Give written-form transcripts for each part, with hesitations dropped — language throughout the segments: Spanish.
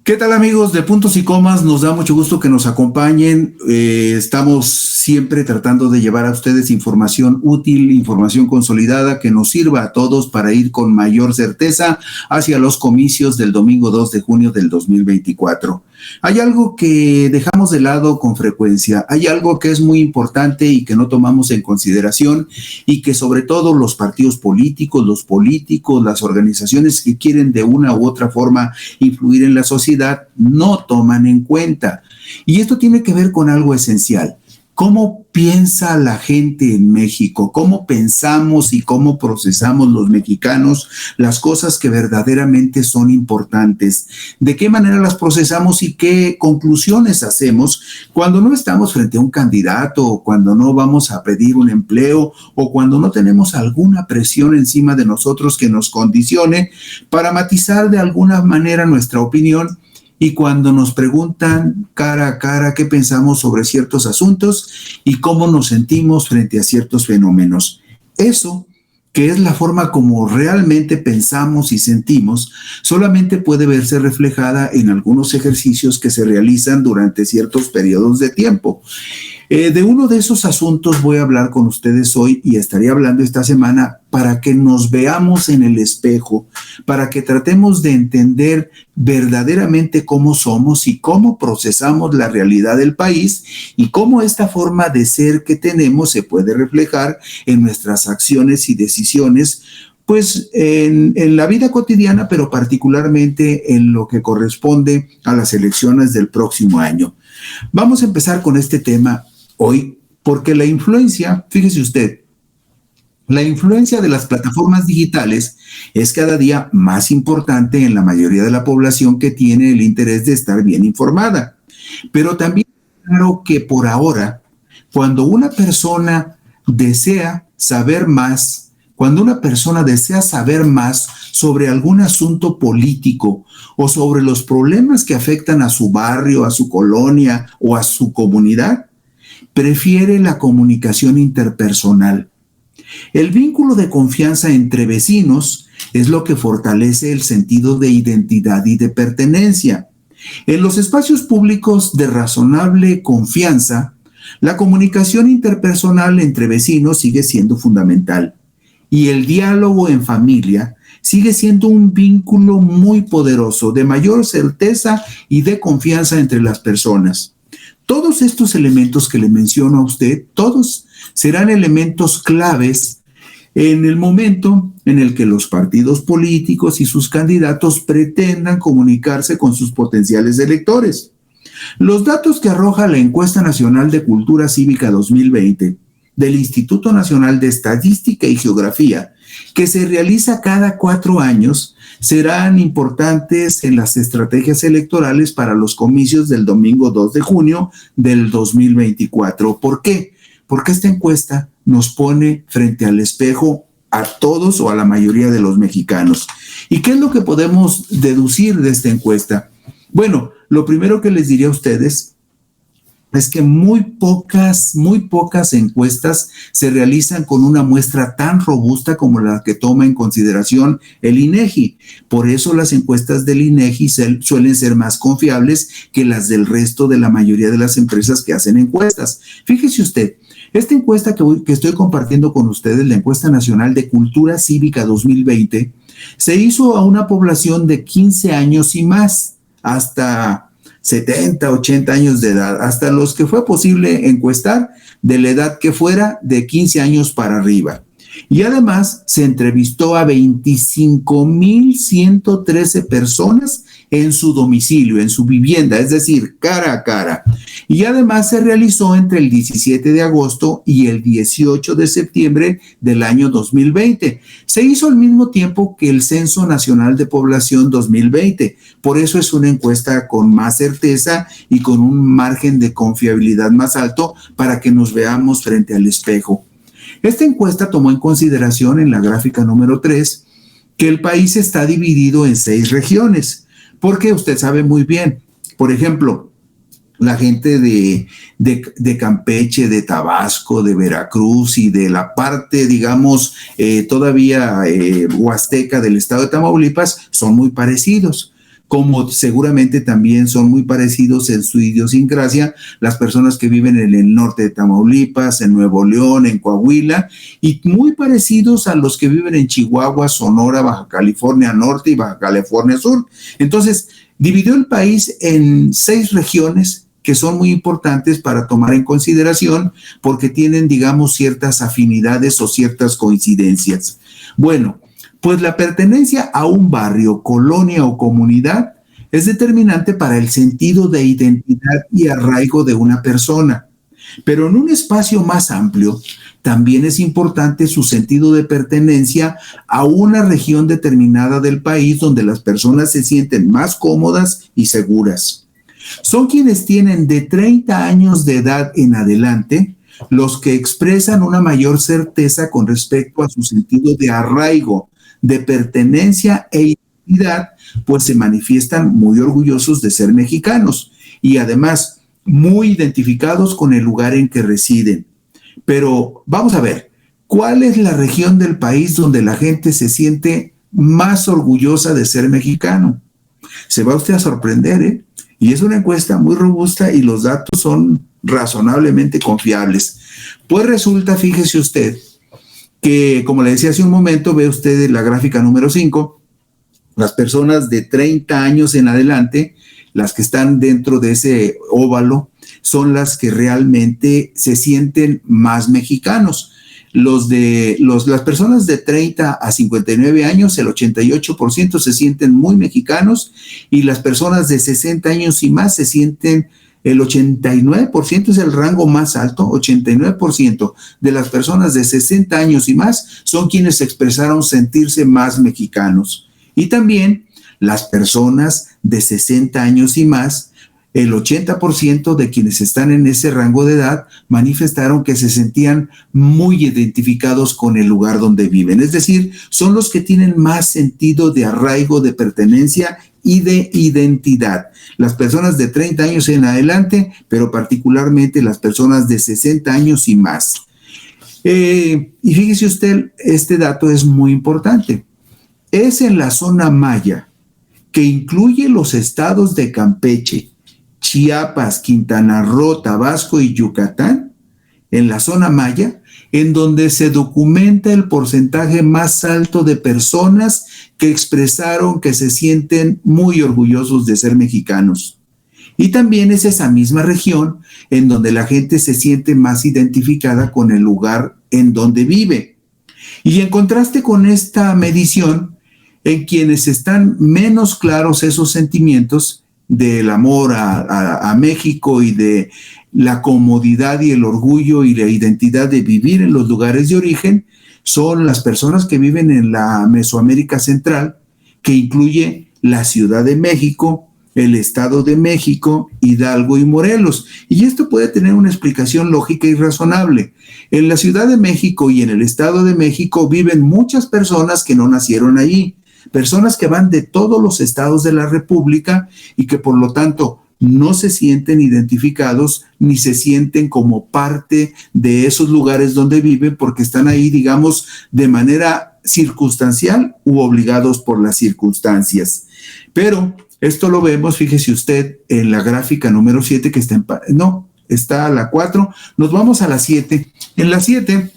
¿Qué tal, amigos de Puntos y Comas? Nos da mucho gusto que nos acompañen. Estamos siempre tratando de llevar a ustedes información útil, información consolidada que nos sirva a todos para ir con mayor certeza hacia los comicios del domingo 2 de junio del 2024. Hay algo que dejamos de lado con frecuencia, hay algo que es muy importante y que no tomamos en consideración y que sobre todo los partidos políticos, los políticos, las organizaciones que quieren de una u otra forma influir en la sociedad no toman en cuenta. Y esto tiene que ver con algo esencial. ¿Cómo piensa la gente en México? ¿Cómo pensamos y cómo procesamos los mexicanos las cosas que verdaderamente son importantes? ¿De qué manera las procesamos y qué conclusiones hacemos cuando no estamos frente a un candidato, o cuando no vamos a pedir un empleo, o cuando no tenemos alguna presión encima de nosotros que nos condicione para matizar de alguna manera nuestra opinión? Y cuando nos preguntan cara a cara qué pensamos sobre ciertos asuntos y cómo nos sentimos frente a ciertos fenómenos. Eso, que es la forma como realmente pensamos y sentimos, solamente puede verse reflejada en algunos ejercicios que se realizan durante ciertos periodos de tiempo. De uno de esos asuntos voy a hablar con ustedes hoy y estaré hablando esta semana para que nos veamos en el espejo, para que tratemos de entender verdaderamente cómo somos y cómo procesamos la realidad del país y cómo esta forma de ser que tenemos se puede reflejar en nuestras acciones y decisiones, pues en la vida cotidiana, pero particularmente en lo que corresponde a las elecciones del próximo año. Vamos a empezar con este tema hoy, porque la influencia, fíjese usted, la influencia de las plataformas digitales es cada día más importante en la mayoría de la población que tiene el interés de estar bien informada. Pero también es claro que por ahora, cuando una persona desea saber más, sobre algún asunto político o sobre los problemas que afectan a su barrio, a su colonia o a su comunidad, prefiere la comunicación interpersonal. El vínculo de confianza entre vecinos es lo que fortalece el sentido de identidad y de pertenencia. En los espacios públicos de razonable confianza, la comunicación interpersonal entre vecinos sigue siendo fundamental y el diálogo en familia sigue siendo un vínculo muy poderoso, de mayor certeza y de confianza entre las personas. Todos estos elementos que le menciono a usted, todos serán elementos claves en el momento en el que los partidos políticos y sus candidatos pretendan comunicarse con sus potenciales electores. Los datos que arroja la Encuesta Nacional de Cultura Cívica 2020 del Instituto Nacional de Estadística y Geografía, que se realiza cada 4 años, serán importantes en las estrategias electorales para los comicios del domingo 2 de junio del 2024. ¿Por qué? Porque esta encuesta nos pone frente al espejo a todos o a la mayoría de los mexicanos. ¿Y qué es lo que podemos deducir de esta encuesta? Bueno, lo primero que les diría a ustedes es que muy pocas encuestas se realizan con una muestra tan robusta como la que toma en consideración el INEGI. Por eso las encuestas del INEGI suelen ser más confiables que las del resto de la mayoría de las empresas que hacen encuestas. Fíjese usted, esta encuesta que estoy compartiendo con ustedes, la Encuesta Nacional de Cultura Cívica 2020, se hizo a una población de 15 años y más, hasta 70, 80 años de edad, hasta los que fue posible encuestar de la edad que fuera, de 15 años para arriba. Y además se entrevistó a 25,113 personas en su domicilio, en su vivienda, es decir, cara a cara. Y además se realizó entre el 17 de agosto y el 18 de septiembre del año 2020. Se hizo al mismo tiempo que el Censo Nacional de Población 2020. Por eso es una encuesta con más certeza y con un margen de confiabilidad más alto para que nos veamos frente al espejo. Esta encuesta tomó en consideración en la gráfica número 3 que el país está dividido en 6 regiones, porque usted sabe muy bien, por ejemplo, la gente de Campeche, de Tabasco, de Veracruz y de la parte, digamos, todavía huasteca del estado de Tamaulipas son muy parecidos, como seguramente también son muy parecidos en su idiosincrasia las personas que viven en el norte de Tamaulipas, en Nuevo León, en Coahuila, y muy parecidos a los que viven en Chihuahua, Sonora, Baja California Norte y Baja California Sur. Entonces, dividió el país en 6 regiones que son muy importantes para tomar en consideración porque tienen, digamos, ciertas afinidades o ciertas coincidencias. Bueno, pues la pertenencia a un barrio, colonia o comunidad es determinante para el sentido de identidad y arraigo de una persona. Pero en un espacio más amplio, también es importante su sentido de pertenencia a una región determinada del país donde las personas se sienten más cómodas y seguras. Son quienes tienen de 30 años de edad en adelante los que expresan una mayor certeza con respecto a su sentido de arraigo, de pertenencia e identidad, pues se manifiestan muy orgullosos de ser mexicanos y además muy identificados con el lugar en que residen. Pero vamos a ver, ¿cuál es la región del país donde la gente se siente más orgullosa de ser mexicano? Se va usted a sorprender, ¿eh? Y es una encuesta muy robusta y los datos son razonablemente confiables. Pues resulta, fíjese usted, que como le decía hace un momento, ve usted en la gráfica número 5, las personas de 30 años en adelante, las que están dentro de ese óvalo, son las que realmente se sienten más mexicanos. Las personas de 30 a 59 años, el 88% se sienten muy mexicanos y las personas de 60 años y más se sienten. El 89% es el rango más alto, 89% de las personas de 60 años y más son quienes expresaron sentirse más mexicanos. Y también las personas de 60 años y más, el 80% de quienes están en ese rango de edad manifestaron que se sentían muy identificados con el lugar donde viven. Es decir, son los que tienen más sentido de arraigo, de pertenencia y de identidad. Las personas de 30 años en adelante, pero particularmente las personas de 60 años y más. Y fíjese usted, este dato es muy importante. Es en la zona maya, que incluye los estados de Campeche, Chiapas, Quintana Roo, Tabasco y Yucatán, en la zona maya, en donde se documenta el porcentaje más alto de personas que expresaron que se sienten muy orgullosos de ser mexicanos. Y también es esa misma región en donde la gente se siente más identificada con el lugar en donde vive. Y en contraste con esta medición, en quienes están menos claros esos sentimientos del amor a México y de la comodidad y el orgullo y la identidad de vivir en los lugares de origen, son las personas que viven en la Mesoamérica Central, que incluye la Ciudad de México, el Estado de México, Hidalgo y Morelos. Y esto puede tener una explicación lógica y razonable. En la Ciudad de México y en el Estado de México viven muchas personas que no nacieron allí, personas que van de todos los estados de la República y que por lo tanto no se sienten identificados ni se sienten como parte de esos lugares donde viven porque están ahí, digamos, de manera circunstancial u obligados por las circunstancias. Pero esto lo vemos, fíjese usted, en la gráfica número 7 que está a la 4. Nos vamos a la 7. En la 7,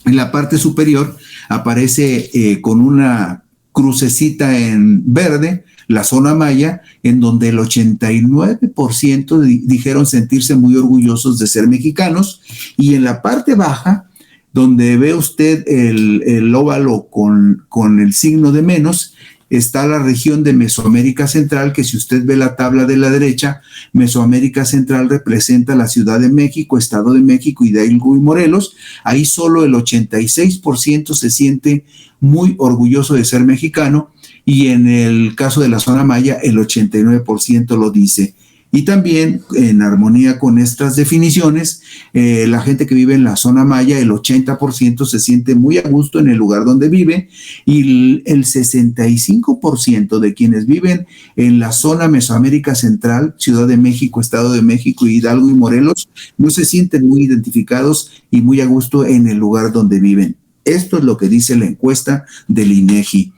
en la parte superior, aparece con una crucecita en verde, la zona maya, en donde el 89% dijeron sentirse muy orgullosos de ser mexicanos, y en la parte baja, donde ve usted el óvalo con el signo de menos, está la región de Mesoamérica Central, que si usted ve la tabla de la derecha, Mesoamérica Central representa la Ciudad de México, Estado de México, Hidalgo y Morelos. Ahí solo el 86% se siente muy orgulloso de ser mexicano, y en el caso de la zona maya, el 89% lo dice. Y también, en armonía con estas definiciones, la gente que vive en la zona maya, el 80% se siente muy a gusto en el lugar donde vive, y el 65% de quienes viven en la zona Mesoamérica Central, Ciudad de México, Estado de México, Hidalgo y Morelos, no se sienten muy identificados y muy a gusto en el lugar donde viven. Esto es lo que dice la encuesta del INEGI.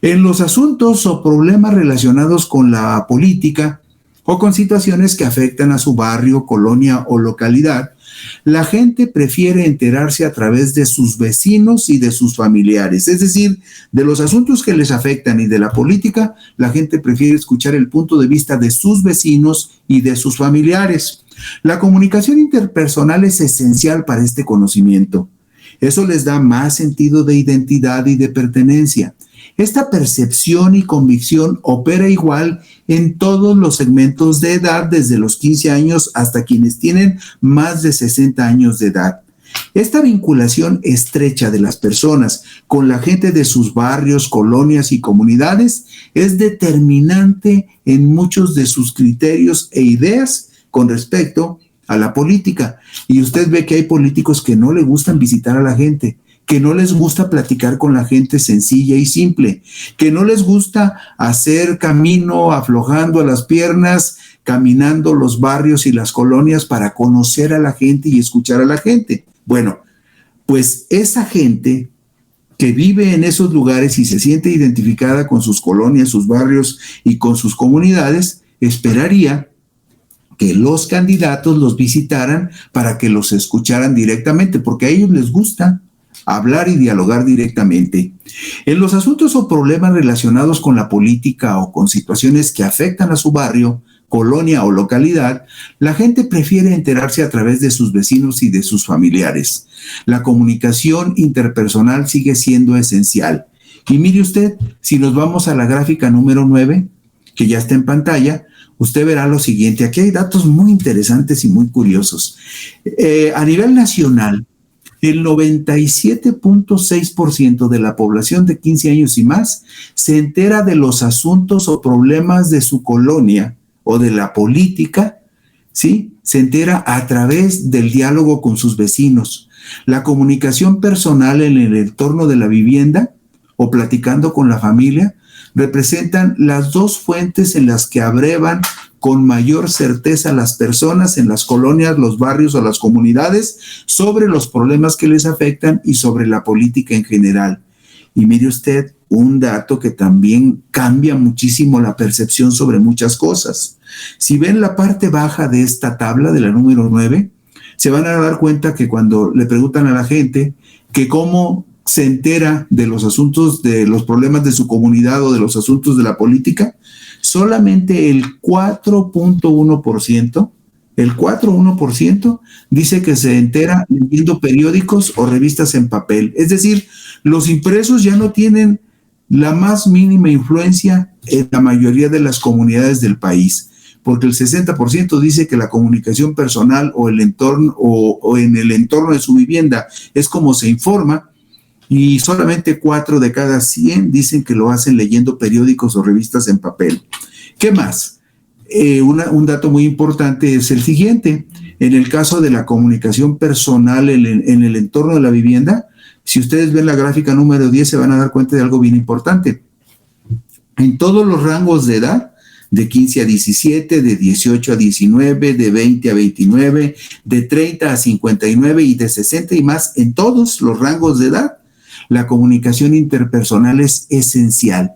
En los asuntos o problemas relacionados con la política, o con situaciones que afectan a su barrio, colonia o localidad, la gente prefiere enterarse a través de sus vecinos y de sus familiares. Es decir, de los asuntos que les afectan y de la política, la gente prefiere escuchar el punto de vista de sus vecinos y de sus familiares. La comunicación interpersonal es esencial para este conocimiento. Eso les da más sentido de identidad y de pertenencia. Esta percepción y convicción opera igual en todos los segmentos de edad, desde los 15 años hasta quienes tienen más de 60 años de edad. Esta vinculación estrecha de las personas con la gente de sus barrios, colonias y comunidades es determinante en muchos de sus criterios e ideas con respecto a la política. Y usted ve que hay políticos que no le gustan visitar a la gente, que no les gusta platicar con la gente sencilla y simple, que no les gusta hacer camino aflojando a las piernas, caminando los barrios y las colonias para conocer a la gente y escuchar a la gente. Bueno, pues esa gente que vive en esos lugares y se siente identificada con sus colonias, sus barrios y con sus comunidades, esperaría que los candidatos los visitaran para que los escucharan directamente, porque a ellos les gusta hablar y dialogar directamente. En los asuntos o problemas relacionados con la política o con situaciones que afectan a su barrio, colonia o localidad, la gente prefiere enterarse a través de sus vecinos y de sus familiares. La comunicación interpersonal sigue siendo esencial. Y mire usted, si nos vamos a la gráfica número 9, que ya está en pantalla, usted verá lo siguiente. Aquí hay datos muy interesantes y muy curiosos. A nivel nacional, el 97.6% de la población de 15 años y más se entera de los asuntos o problemas de su colonia o de la política, ¿sí? Se entera a través del diálogo con sus vecinos. La comunicación personal en el entorno de la vivienda o platicando con la familia representan las dos fuentes en las que abrevan con mayor certeza las personas en las colonias, los barrios o las comunidades sobre los problemas que les afectan y sobre la política en general. Y mire usted, un dato que también cambia muchísimo la percepción sobre muchas cosas. Si ven la parte baja de esta tabla, de la número 9, se van a dar cuenta que cuando le preguntan a la gente que cómo se entera de los asuntos, de los problemas de su comunidad o de los asuntos de la política, solamente el 4.1% dice que se entera leyendo periódicos o revistas en papel. Es decir, los impresos ya no tienen la más mínima influencia en la mayoría de las comunidades del país, porque el 60% dice que la comunicación personal o el entorno o en el entorno de su vivienda es como se informa, y solamente 4 de cada 100 dicen que lo hacen leyendo periódicos o revistas en papel. ¿Qué más? Un dato muy importante es el siguiente. En el caso de la comunicación personal en el entorno de la vivienda, si ustedes ven la gráfica número 10, se van a dar cuenta de algo bien importante. En todos los rangos de edad, de 15 a 17, de 18 a 19, de 20 a 29, de 30 a 59 y de 60 y más, en todos los rangos de edad, la comunicación interpersonal es esencial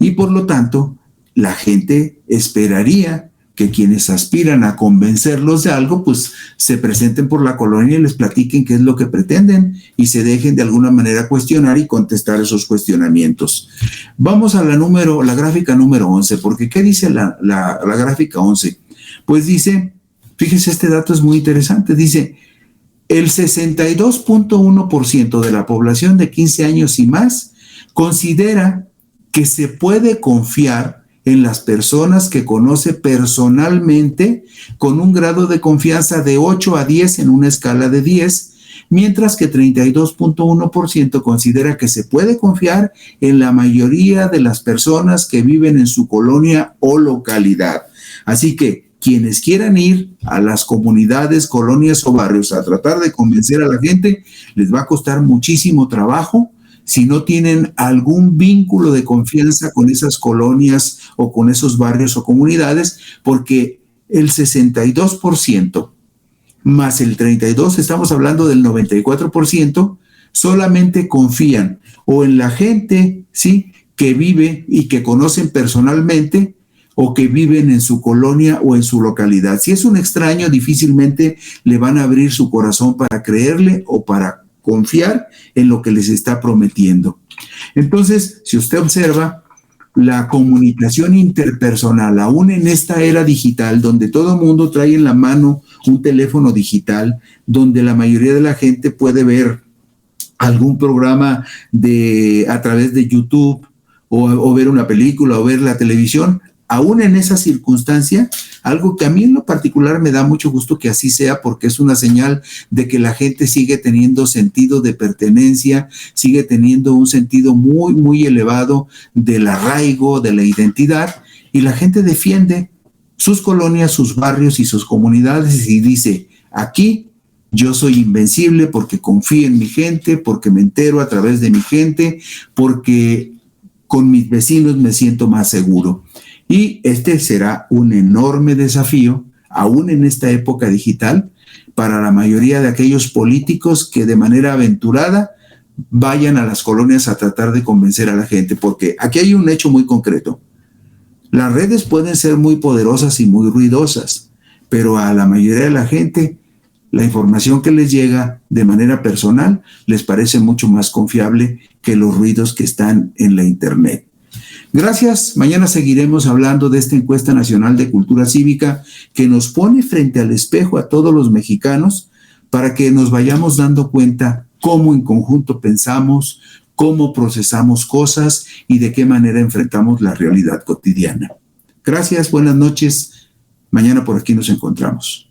y por lo tanto la gente esperaría que quienes aspiran a convencerlos de algo pues se presenten por la colonia y les platiquen qué es lo que pretenden y se dejen de alguna manera cuestionar y contestar esos cuestionamientos. Vamos a la gráfica número 11, porque ¿qué dice la gráfica 11? Pues dice, fíjese, este dato es muy interesante, dice: el 62.1% de la población de 15 años y más considera que se puede confiar en las personas que conoce personalmente con un grado de confianza de 8 a 10 en una escala de 10, mientras que 32.1% considera que se puede confiar en la mayoría de las personas que viven en su colonia o localidad. Así que quienes quieran ir a las comunidades, colonias o barrios a tratar de convencer a la gente, les va a costar muchísimo trabajo si no tienen algún vínculo de confianza con esas colonias o con esos barrios o comunidades, porque el 62% más el 32%, estamos hablando del 94%, solamente confían o en la gente, ¿sí?, que vive y que conocen personalmente, o que viven en su colonia o en su localidad. Si es un extraño, difícilmente le van a abrir su corazón para creerle o para confiar en lo que les está prometiendo. Entonces, si usted observa, la comunicación interpersonal, aún en esta era digital, donde todo el mundo trae en la mano un teléfono digital, donde la mayoría de la gente puede ver algún programa a través de YouTube o ver una película o ver la televisión, aún en esa circunstancia, algo que a mí en lo particular me da mucho gusto que así sea, porque es una señal de que la gente sigue teniendo sentido de pertenencia, sigue teniendo un sentido muy, muy elevado del arraigo, de la identidad, y la gente defiende sus colonias, sus barrios y sus comunidades y dice, aquí yo soy invencible porque confío en mi gente, porque me entero a través de mi gente, porque con mis vecinos me siento más seguro. Y este será un enorme desafío, aún en esta época digital, para la mayoría de aquellos políticos que de manera aventurada vayan a las colonias a tratar de convencer a la gente, porque aquí hay un hecho muy concreto. Las redes pueden ser muy poderosas y muy ruidosas, pero a la mayoría de la gente, la información que les llega de manera personal les parece mucho más confiable que los ruidos que están en la internet. Gracias. Mañana seguiremos hablando de esta encuesta nacional de cultura cívica que nos pone frente al espejo a todos los mexicanos para que nos vayamos dando cuenta cómo en conjunto pensamos, cómo procesamos cosas y de qué manera enfrentamos la realidad cotidiana. Gracias, buenas noches. Mañana por aquí nos encontramos.